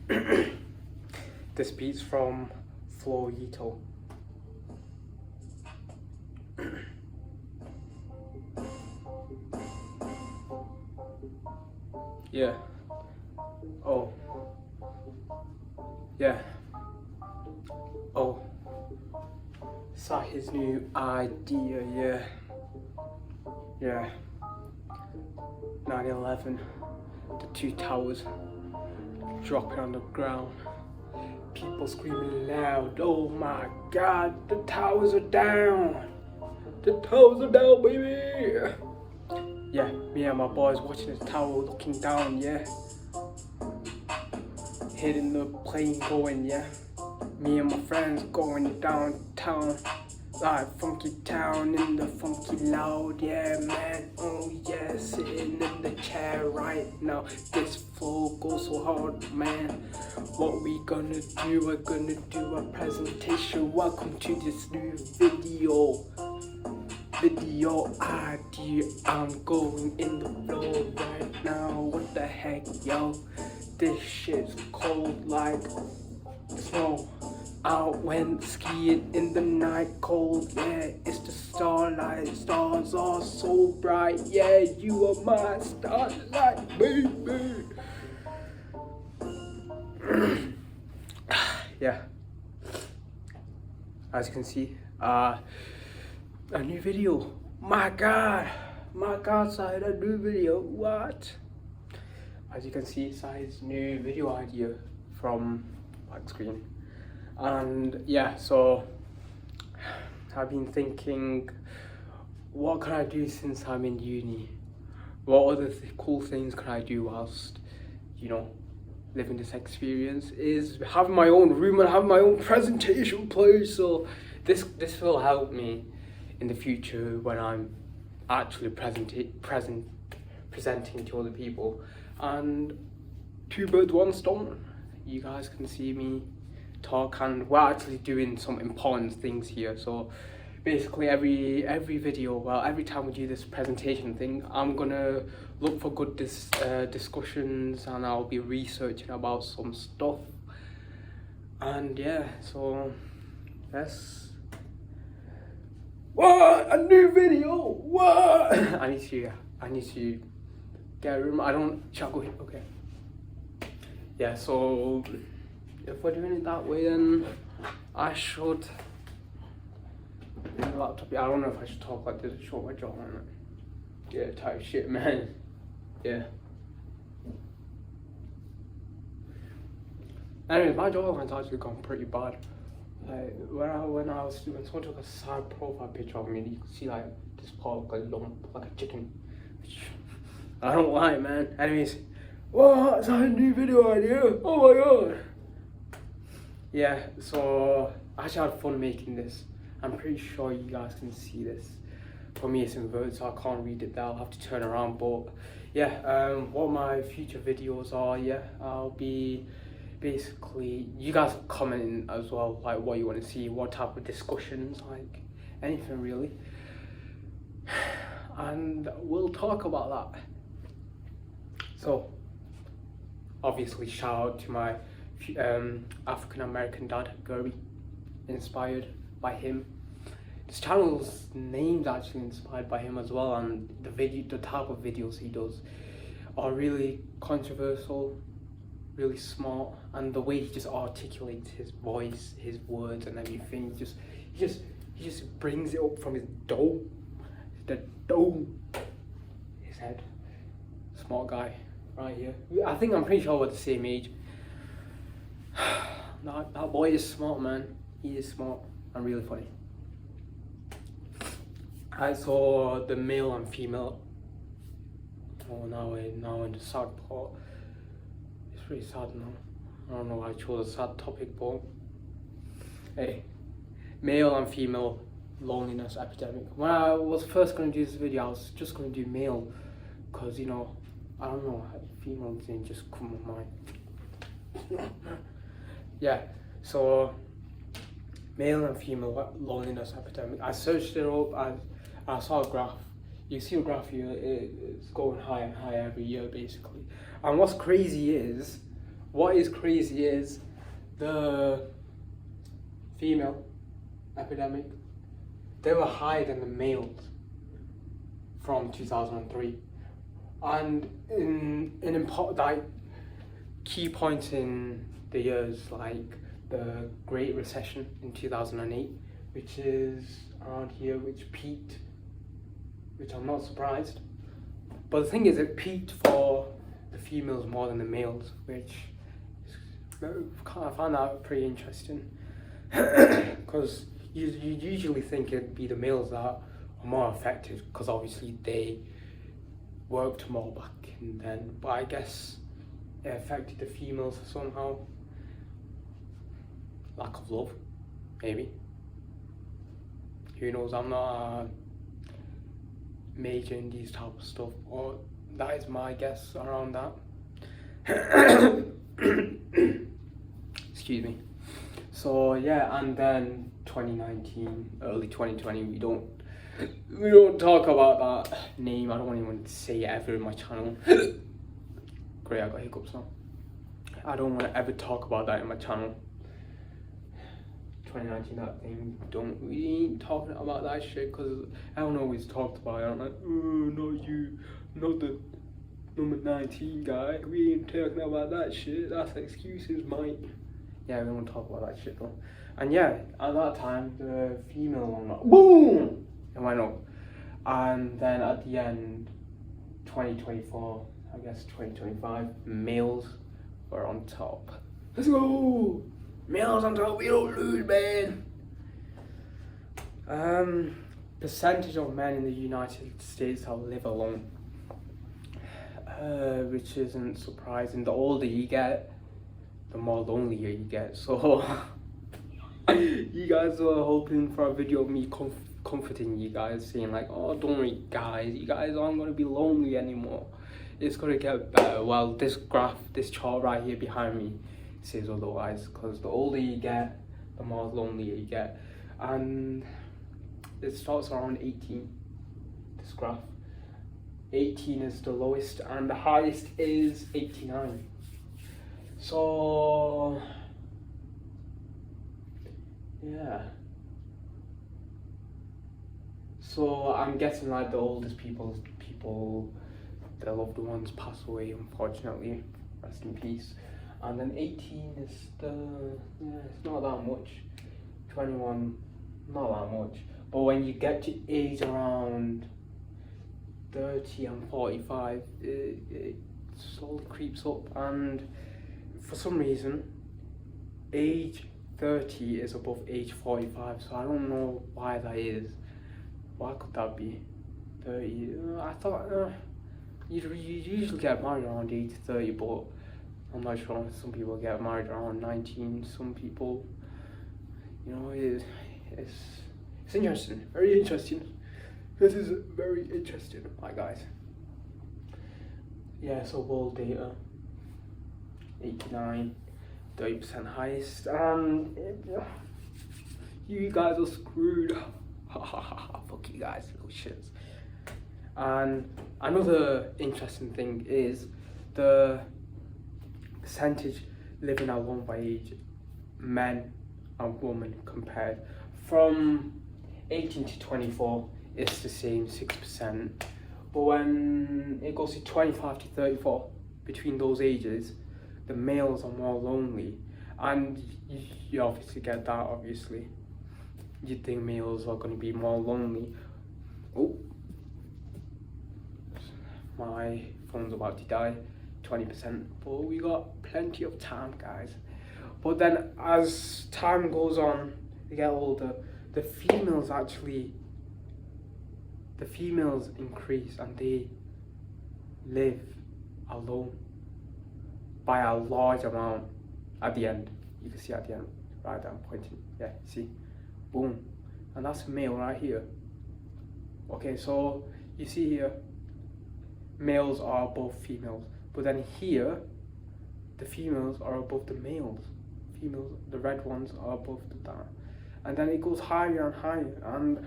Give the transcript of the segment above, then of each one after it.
This beat's from Florito. Yeah. Oh. Yeah. Oh. Saw his new idea, yeah. Yeah. 9/11. The two towers dropping on the ground. People screaming loud. Oh my God, the towers are down. The towers are down, baby. Yeah, me and my boys watching the tower looking down, yeah. Hitting the plane going, yeah. Me and my friends going downtown. Like funky town in the funky loud, yeah man. Oh yeah, sitting in the chair right now. This flow goes so hard, man. What we gonna do? We're gonna do a presentation. Welcome to this new video idea. I'm going in the flow right now. What the heck, yo? This shit's cold like snow. Out went skiing in the night cold, yeah, it's the starlight, stars are so bright, yeah, you are my starlight, baby. Yeah, as you can see, a new video. My God, Side, a new video, what? As you can see, Side's new video idea from black screen. And yeah, so I've been thinking, what can I do since I'm in uni? What other cool things can I do whilst, living this experience? Is having my own room and having my own presentation place. So this will help me in the future when I'm actually presenting to other people. And two birds, one stone. You guys can see me talk, and we're actually doing some important things here. So basically every video, well, every time we do this presentation thing, I'm gonna look for good discussions, and I'll be researching about some stuff. And yeah, so what, a new video, what? I need to get a room. Shall I go here? Okay. Yeah, so if we're doing it that way, then I should. In the laptop, I don't know if I should talk like this, show my jaw on it. Yeah, type shit, man. Yeah. Anyway, my jawline's actually gone pretty bad. Like when someone took a side profile picture of me, you could see like this part like a lump, like a chicken. I don't like it, man. Anyways, what's a new video idea? Oh my God. Yeah, so I actually had fun making this. I'm pretty sure you guys can see this. For me it's inverted, so I can't read it there. I'll have to turn around. But yeah, what my future videos are, yeah, I'll be basically, you guys are commenting as well, like what you want to see, what type of discussions, like anything really. And we'll talk about that. So obviously shout out to my African American dad, Gerby, inspired by him. This channel's name's actually inspired by him as well, and the type of videos he does are really controversial, really smart, and the way he just articulates his voice, his words and everything, he just brings it up from his dome, his head. Smart guy right here. I'm pretty sure we're the same age. That boy is smart, man. He is smart and really funny. I saw the male and female. Oh, now in the sad part. It's pretty sad now. I don't know why I chose a sad topic, but hey, male and female loneliness epidemic. When I was first going to do this video, I was just going to do male, because I don't know, female didn't just come to mind. Yeah, so male and female loneliness epidemic. I searched it up and I saw a graph. You see a graph here, it's going higher and higher every year basically. And what's crazy is, what is crazy is the female epidemic, they were higher than the males from 2003. And in important, like, key points in the years, like the Great Recession in 2008, which is around here, which peaked, which I'm not surprised. But the thing is, it peaked for the females more than the males, which I found that pretty interesting. Because you usually think it'd be the males that are more affected, because obviously they worked more back then. But I guess it affected the females somehow. Lack of love, maybe. Who knows? I'm not major in these type of stuff, or that is my guess around that. Excuse me. So yeah, and then 2019, early 2020, we don't talk about that name. I don't even say it ever in my channel. Great, I got hiccups now. I don't want to ever talk about that in my channel. 2019, that thing, we ain't talking about that shit, because everyone always talked about it. I'm like, not you, not the number 19 guy, we ain't talking about that shit, that's excuses, mate. Yeah, we don't talk about that shit though. And yeah, at that time, the female one, like, boom, it went up. And then at the end, 2024, I guess 2025, males were on top. Let's go! Males on top, we don't lose, man. Percentage of men in the United States that live alone, which isn't surprising. The older you get, the more lonelier you get. So you guys are hoping for a video of me comforting you guys, saying like, oh, don't worry guys, you guys aren't going to be lonely anymore. It's going to get better. Well, this graph, this chart right here behind me says otherwise, because the older you get, the more lonelier you get. And it starts around 18, this graph. 18 is the lowest and the highest is 89. So yeah, so I'm guessing like the oldest people, their loved ones pass away, unfortunately, rest in peace. And then 18 is it's not that much. 21, not that much. But when you get to age around 30 and 45, it slowly creeps up. And for some reason, age 30 is above age 45. So I don't know why that is. Why could that be? 30, I thought you usually get married around age 30, but I'm not sure. Some people get married around 19. Some people, you know, it's interesting. Very interesting. This is very interesting, my guys. Yeah, so world data, 89, 30% highest. You guys are screwed. Fuck you guys, little shits. And another interesting thing is the percentage living alone by age, men and women compared. From 18 to 24, it's the same, 6%. But when it goes to 25 to 34, between those ages, the males are more lonely. And you obviously get that, obviously. You'd think males are going to be more lonely. Oh, my phone's about to die. 20%, but we got plenty of time, guys. But then as time goes on, they get older, the females increase and they live alone by a large amount. At the end, you can see at the end, right there, I'm pointing, yeah, see, boom, and that's a male right here. Okay, so you see here, males are above females. But then here, the females are above the males. Females, the red ones, are above the down. And then it goes higher and higher. And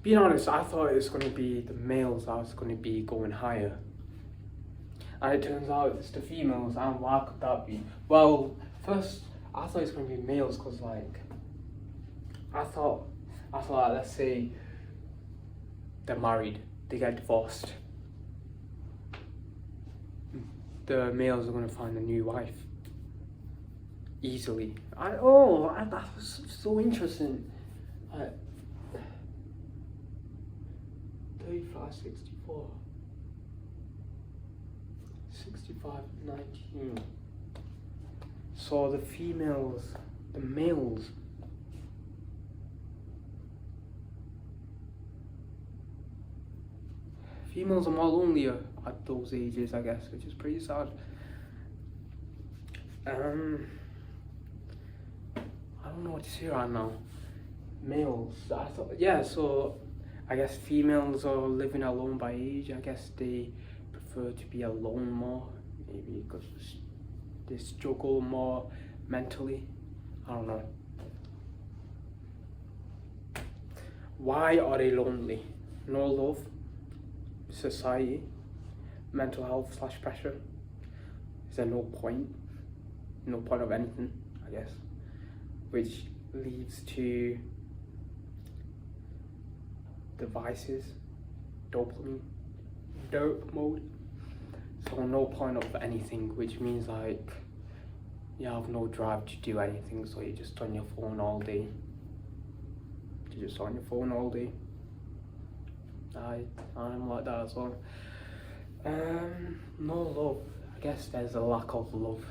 being honest, I thought it was going to be the males that was going to be going higher. and it turns out it's the females. And why could that be? Well, first I thought it's gonna be males, cause like I thought like, let's say they're married, they get divorced, the males are gonna find a new wife easily. That was so interesting. 35, 64, 65, 19. So the males. Females are more lonelier at those ages, I guess, which is pretty sad. I don't know what to say right now. Males, so I guess females are living alone by age. I guess they prefer to be alone more, maybe because they struggle more mentally. I don't know. Why are they lonely? No love, society, mental health / pressure. Is there no point of anything, I guess, which leads to devices, dopamine, dope mode. So no point of anything, which means like you have no drive to do anything, so you're just on your phone all day. I'm like that as well. No love. I guess there's a lack of love.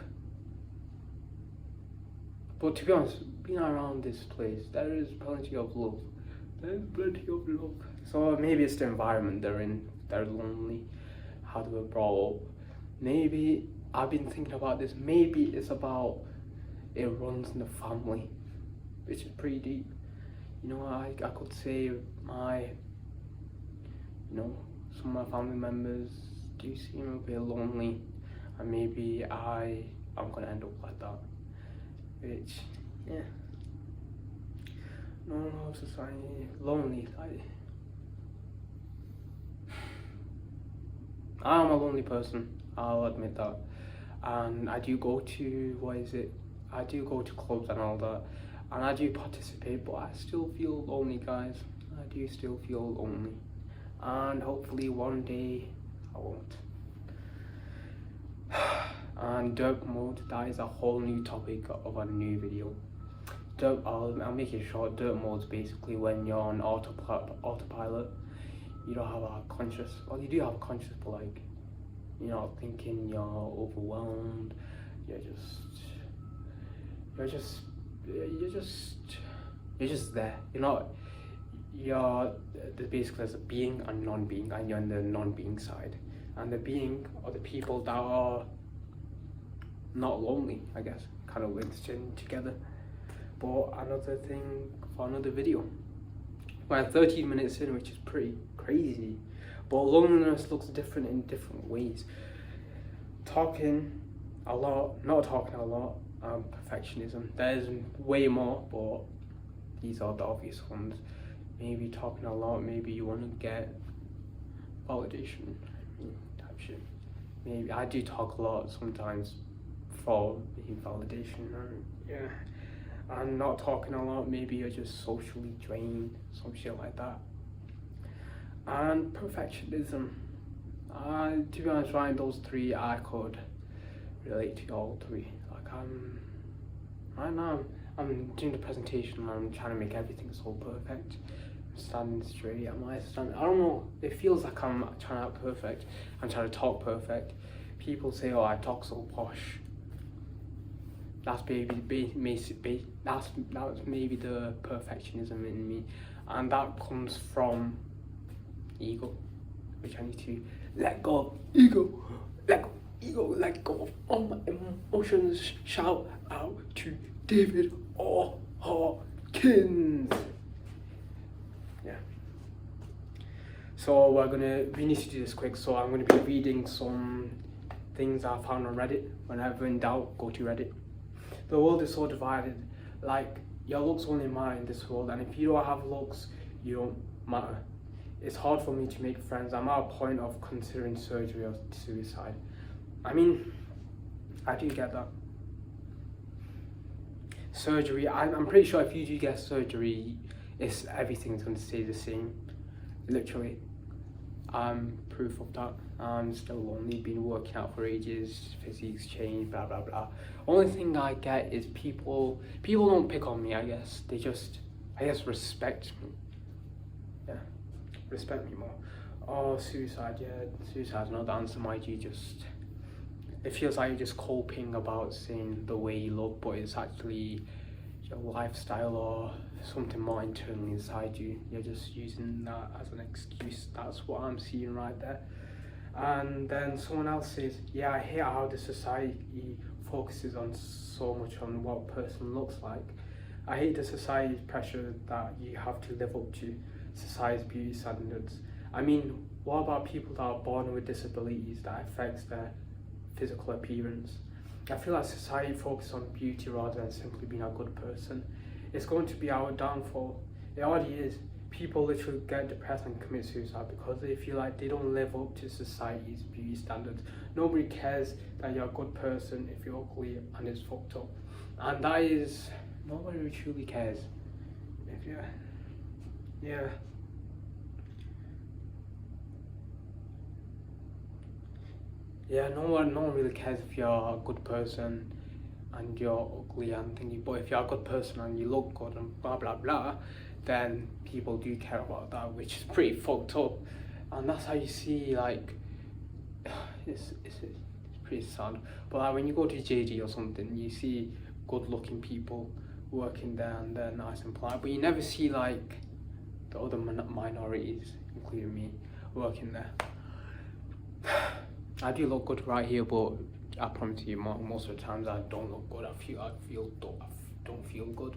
But to be honest, being around this place, there is plenty of love. So maybe it's the environment they're in. They're lonely. How they were brought up. Maybe I've been thinking about this. Maybe it's about it runs in the family, which is pretty deep. You know, I could say some of my family members do seem a bit lonely, and maybe I'm gonna end up like that. Which, yeah. No society, lonely. I'm a lonely person, I'll admit that. And I do go to, I do go to clubs and all that, and I do participate, but I still feel lonely, guys. I do still feel lonely. And hopefully one day I won't. And dope mode, that is a whole new topic of a new video. I'll make it short. Dirt mode's basically when you're on autopilot. You don't have a conscious, well, you do have a conscious, but like you're not thinking, you're overwhelmed, you're just there. Basically there's a being and non-being, and you're on the non-being side, and the being are the people that are not lonely, I guess, kind of linked in together. But another thing for another video. We're 13 minutes in, which is pretty crazy. But loneliness looks different in different ways. Talking a lot, not talking a lot, and perfectionism. There's way more, but these are the obvious ones. Maybe talking a lot, maybe you want to get validation type shit. Maybe I do talk a lot sometimes for validation, yeah. And not talking a lot, maybe you're just socially drained, some shit like that. And perfectionism. To be honest, right, those three I could relate to all three. Like right now I'm doing the presentation and I'm trying to make everything so perfect. I'm standing straight, I don't know, it feels like I'm trying to act perfect. I'm trying to talk perfect. People say, oh, I talk so posh. That's maybe the perfectionism in me, and that comes from ego, which I need to let go of. Let go of all my emotions. Shout out to David Hawkins. Yeah. So we need to do this quick. So I'm gonna be reading some things I found on Reddit. Whenever in doubt, go to Reddit. The world is so divided. Like, your looks only matter in this world, and if you don't have looks, you don't matter. It's hard for me to make friends. I'm at a point of considering surgery or suicide. I mean, I do get that. Surgery, I'm pretty sure if you do get surgery, everything's going to stay the same, literally. I'm proof of that. I'm still lonely, been working out for ages, physiques change, blah blah blah. Only thing I get is people don't pick on me, I guess. They just, I guess, respect me. Yeah, respect me more. Oh, suicide, yeah, suicide's not the answer, mind you. Just, it feels like you're just coping about saying the way you look, but it's actually your lifestyle or something more internally inside you. You're just using that as an excuse. That's what I'm seeing right there. And then someone else says, yeah, I hate how the society focuses on so much on what a person looks like. I hate the society's pressure that you have to live up to society's beauty standards. I mean, what about people that are born with disabilities that affects their physical appearance? I feel like society focuses on beauty rather than simply being a good person. It's going to be our downfall. It already is. People literally get depressed and commit suicide because they feel like they don't live up to society's beauty standards. Nobody cares that you're a good person if you're ugly and it's fucked up. And that is, nobody truly cares. If you're, yeah. Yeah, no one really cares if you're a good person and you're ugly and thingy, but if you're a good person and you look good and blah blah blah, then people do care about that, which is pretty fucked up. And that's how you see, like, it's pretty sad. But like when you go to JD or something, you see good looking people working there and they're nice and polite, but you never see like the other minorities, including me, working there. I do look good right here, but I promise you, most of the times I don't look good. I don't feel good.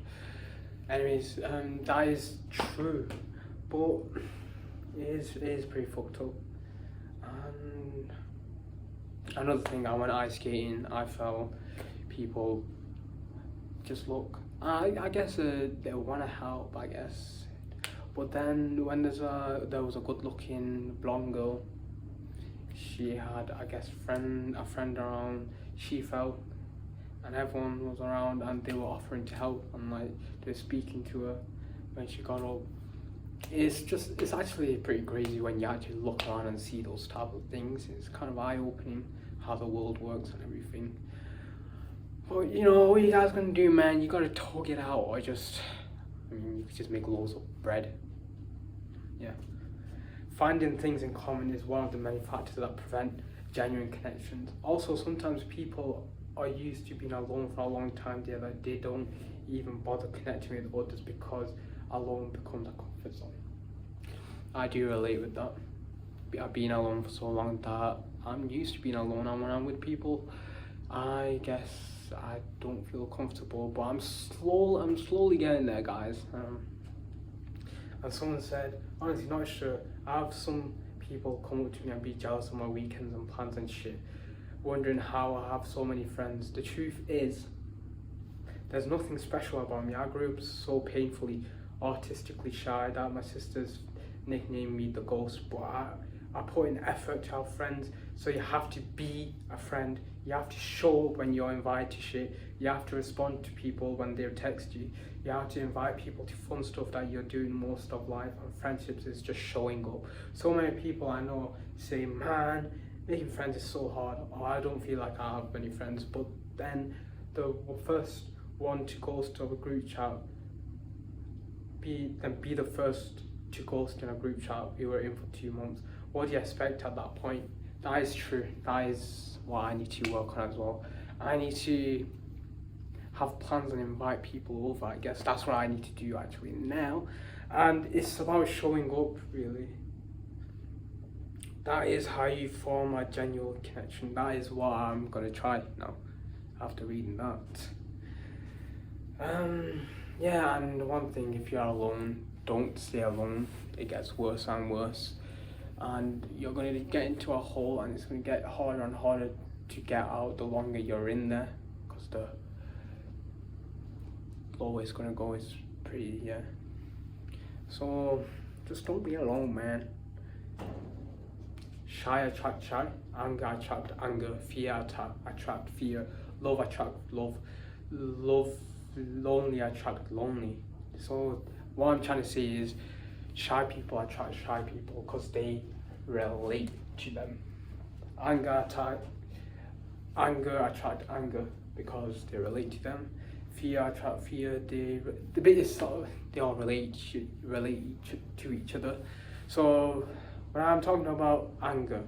Anyways, that is true, but it is pretty fucked up. And another thing, I went ice skating. I felt people just look. I guess they want to help, I guess. But then when there was a good-looking blonde girl. She had, I guess, a friend around. She fell, and everyone was around, and they were offering to help, and like they were speaking to her when she got up. It's actually pretty crazy when you actually look around and see those type of things. It's kind of eye-opening how the world works and everything. But you know, what you guys gonna do, man? You gotta talk it out, or just, I mean, you could just make loads of bread. Yeah. Finding things in common is one of the many factors that prevent genuine connections. Also, sometimes people are used to being alone for a long time. They don't even bother connecting with others because alone becomes a comfort zone. I do relate with that. I've been alone for so long that I'm used to being alone, and when I'm with people, I guess I don't feel comfortable. But I'm slowly getting there, guys. And someone said, honestly, not sure. I have some people come up to me and be jealous of my weekends and plans and shit, wondering how I have so many friends. The truth is, there's nothing special about me. I grew up so painfully, artistically shy that my sisters nicknamed me the ghost, but I put in effort to have friends. So you have to be a friend. You have to show up when you're invited to shit. You have to respond to people when they text you. You have to invite people to fun stuff that you're doing most of life. And friendships is just showing up. So many people I know say, man, making friends is so hard. Or I don't feel like I have many friends. But then the first one to ghost of a group chat, be the first to ghost in a group chat we were in for 2 months. What do you expect at that point? That is true. That is what I need to work on as well. I need to have plans and invite people over. I guess that's what I need to do actually now. And it's about showing up, really. That is how you form a genuine connection. That is what I'm gonna try now after reading that. Yeah, and one thing, if you're alone, don't stay alone. It gets worse and worse, and you're going to get into a hole, and it's going to get harder and harder to get out the longer you're in there, because the lower it's going to go is pretty, yeah. So just don't be alone, man. Shy attract shy, anger attract anger, fear attract fear, love attract love, lonely attract lonely. So what I'm trying to say is, shy people attract shy people because they relate to them. Anger attract anger because they relate to them. Fear attract fear. The bit is sort of, they all relate to each other. So when I'm talking about anger,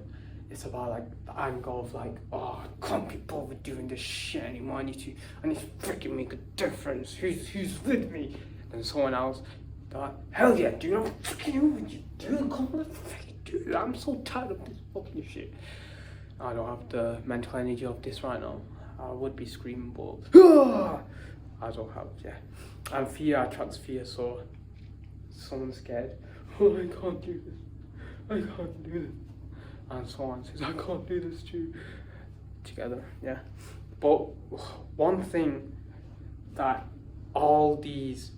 it's about like the anger of like, oh, I can't be bothered doing this shit anymore. I need to freaking make a difference. Who's with me? Then someone else, they're like, hell yeah, dude, I'm freaking know what you do. Come on, freaking do it. I'm so tired of this fucking shit. I don't have the mental energy of this right now. I would be screaming, but I don't have, yeah. And fear attracts fear, so someone's scared. Oh, I can't do this. I can't do this. And someone says, I can't do this too. Together, yeah. But one thing that all these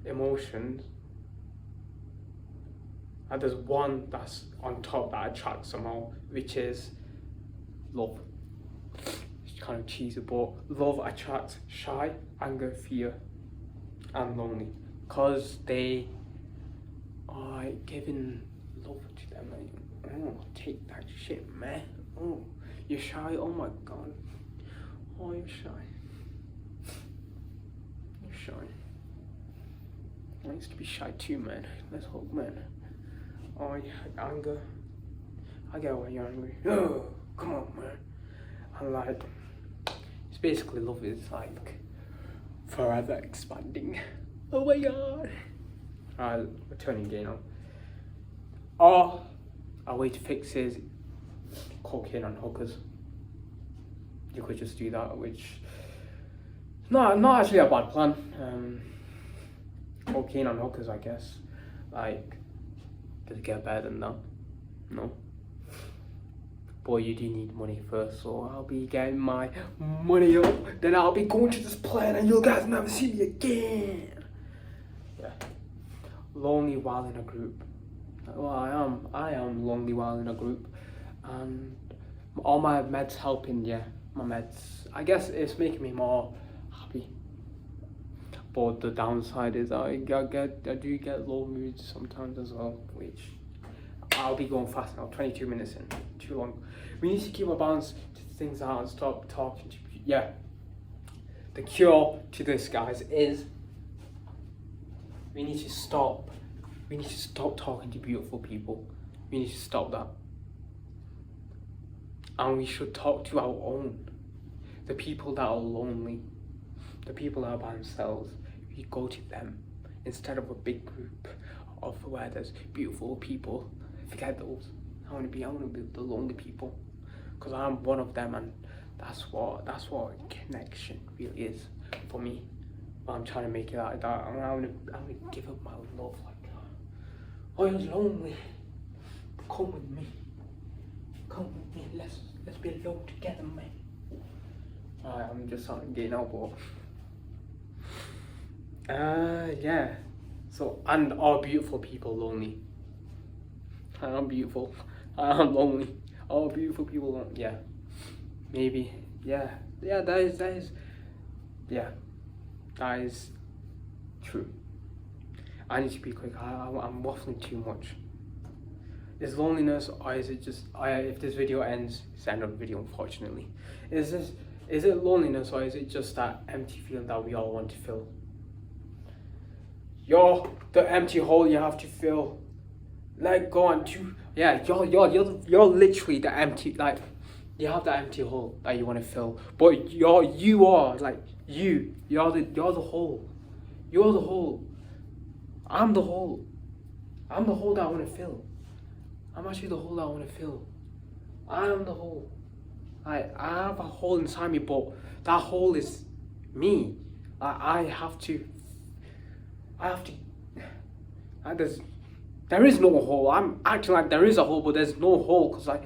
emotions, and there's one that's on top that attracts somehow, which is love. It's kind of cheesy, but love attracts shy, anger, fear, and lonely, because they are like giving love to them. Like, oh, take that shit, man. Oh, you're shy. Oh my god. Oh, you're shy. You're shy. I used to be shy too, man. Let's hope, man. Oh, yeah, anger. I get why you're angry. Oh, come on, man. And like, it's basically love is like forever expanding. Oh my god. Alright, we're turning gay now. Or a way to fix is cocaine and hookers. You could just do that, which not actually a bad plan. Cocaine and hookers, I guess. Like, does it get better than that? No. But you do need money first, so I'll be getting my money up, then I'll be going to this plane and you guys never see me again. Yeah. Lonely while in a group. Well, I am lonely while in a group, and all my meds helping. Yeah, my meds, I guess it's making me more happy. But the downside is I do get low moods sometimes as well, which I'll be going fast now. 22 minutes in, too long. We need to keep a balance to things out and stop talking to. Yeah, the cure to this, guys, is we need to stop talking to beautiful people. We need to stop that. And we should talk to our own. The people that are lonely. The people that are by themselves. We go to them. Instead of a big group of where there's beautiful people. Forget those. I want to be the lonely people. Because I'm one of them, and that's what connection really is for me. But I'm trying to make it like that. I'm gonna give up my love like that. Oh, you're lonely. Come with me. Come with me. Let's be alone together, man. I'm just sounding gay now, but yeah. So, and are beautiful people lonely? I am beautiful. I am lonely. Are beautiful people lonely? Yeah. Maybe. Yeah. Yeah. That is. Yeah. That is true. I need to be quick. I'm waffling too much. Is loneliness, or is it just? If this video ends, it's the end of the video. Unfortunately, is it loneliness, or is it just that empty feeling that we all want to fill? You're the empty hole you have to fill. Like, go on to, yeah. You're literally the empty, like, you have that empty hole that you want to fill, but you're the hole. You're the hole. I'm the hole. I'm the hole that I want to fill. I'm actually the hole that I want to fill. I am the hole. I have a hole inside me, but that hole is me. I have to. There is no hole. I'm acting like there is a hole, but there's no hole, because like,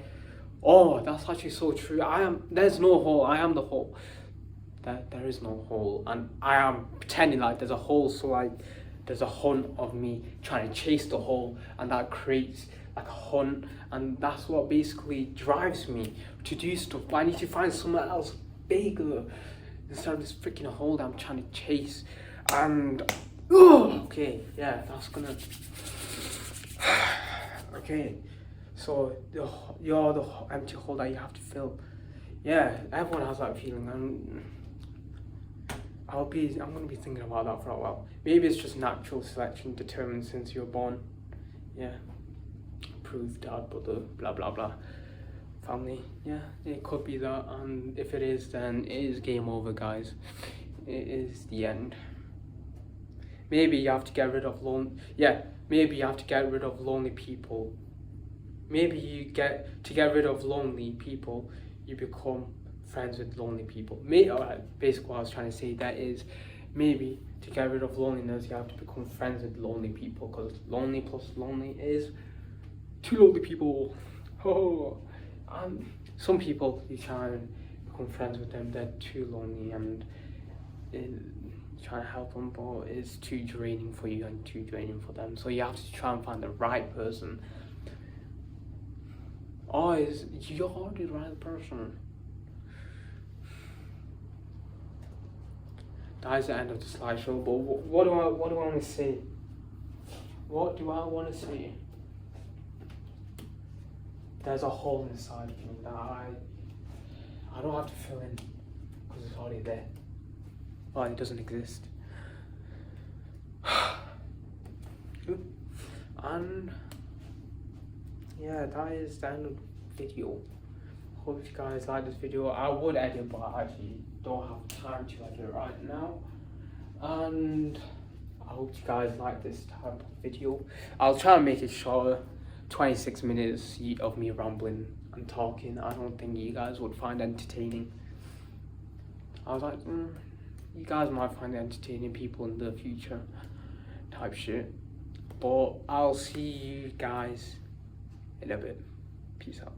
oh, that's actually so true. There's no hole. I am the hole. There is no hole, and I am pretending like there's a hole, so like there's a hunt of me trying to chase the hole, and that creates like a hunt, and that's what basically drives me to do stuff. But I need to find somewhere else bigger instead of this freaking hole that I'm trying to chase. And okay, yeah, that's gonna. Okay, so you're the empty hole that you have to fill. Yeah, everyone has that feeling, and I'm gonna be thinking about that for a while. Maybe it's just natural selection determined since you're born. Yeah, proof dad, brother, blah blah blah. Family, yeah, it could be that, and if it is, then it is game over, guys. It is the end. Maybe you have to get rid of maybe you have to get rid of lonely people. Maybe to get rid of lonely people, you become friends with lonely people. Basically what I was trying to say that is, maybe to get rid of loneliness, you have to become friends with lonely people, because lonely plus lonely is two lonely people. Oh, and some people you try and become friends with them, they're too lonely, and trying to help them, but it's too draining for you and too draining for them. So you have to try and find the right person. Or you're the right person. That is the end of the slideshow. But what do I want to say? What do I want to say? There's a hole inside of me that I don't have to fill in because it's already there. Well, it doesn't exist. And yeah, that is the end of the video. Hope you guys like this video. I would edit, but I actually don't have time to edit right now. And I hope you guys like this type of video. I'll try and make it shorter. 26 minutes of me rambling and talking. I don't think you guys would find entertaining. I was like, you guys might find it entertaining, people in the future type shit. But I'll see you guys in a bit. Peace out.